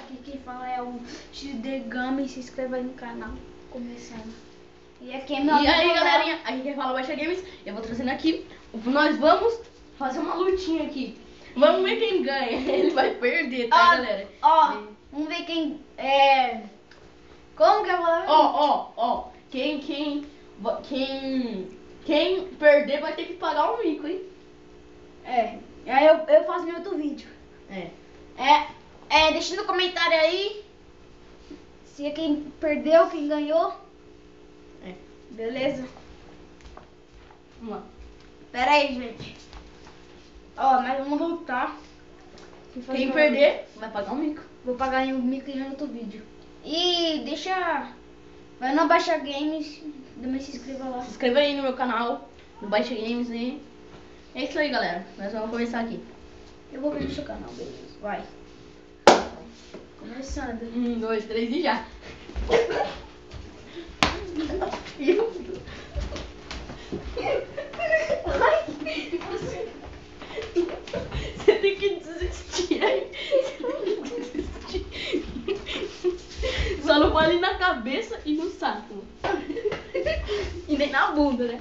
aqui quem fala é o XD Gama. Se inscreva aí no canal. Começando. E aqui é meu amigo. E aí, galerinha, aqui quem fala Baixa Games. Eu vou trazendo aqui. Nós vamos fazer uma lutinha aqui. Vamos ver quem ganha. Ele vai perder, tá, galera? Vamos ver quem como que eu vou... Ó. Quem perder vai ter que pagar um mico, hein? Aí eu faço meu outro vídeo. Deixa no comentário aí se é quem perdeu, quem ganhou. Beleza? Vamos lá. Pera aí, gente. Mas vamos voltar. Quem perder vai pagar um mico. Vou pagar um mico em outro vídeo. E deixa... Vai no Baixa Games. Também se inscreva lá. Se inscreva aí no meu canal, no Baixa Games e... É isso aí, galera. Nós vamos começar aqui. Eu vou ver no seu canal, beleza. Vai. Começando. 1, 2, 3 e já. Você tem que desistir aí. Só não pode ir na cabeça e no saco. E nem na bunda, né?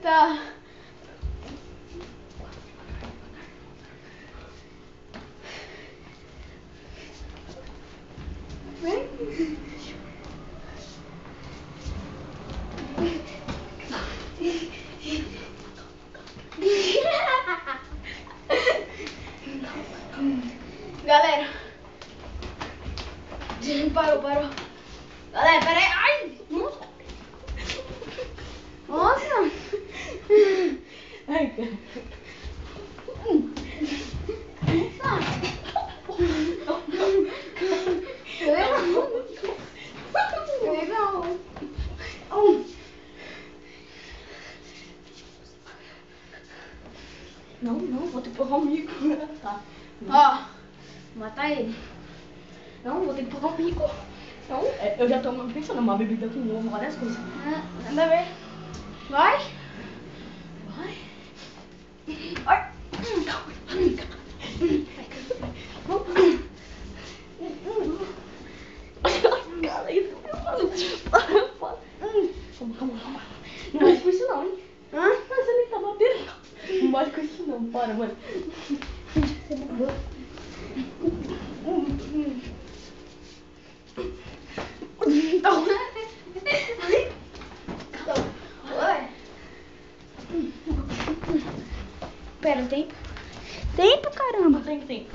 Tá. Galera, parou. Galera, pera aí. Ai! Nossa! Ai, cara. Não, vou ter que empurrar o mico. Tá. Matar ele. Não, vou ter que empurrar o mico. Não, eu já tô pensando, uma bebida com ovo, várias coisas. Nada a ver. Vai. Ai. Calma. Não bate com isso não, hein? Você nem tá batendo. Não bate com isso não, para, mano. Você mudou. Pera, tempo? Tempo, caramba. Tem.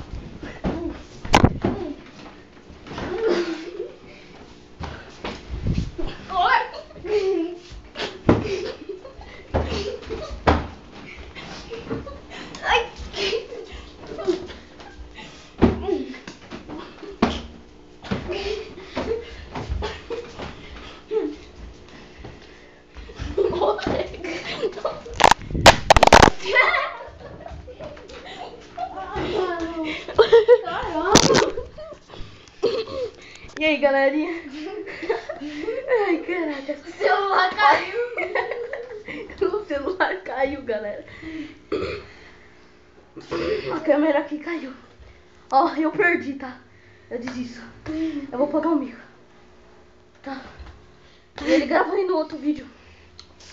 E aí, galerinha? Ai, caraca. O celular caiu. O celular caiu, galera. A câmera aqui caiu. Eu perdi, tá? Eu desisto. Eu vou pagar o mico. Tá. E ele grava aí no outro vídeo.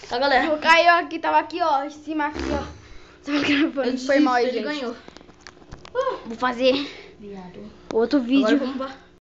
Tá, galera? Caiu aqui, tava aqui, em cima aqui, Tava gravando. Foi mal aí, ele gente. ganhou. Vou fazer Viado. outro vídeo. Agora vamos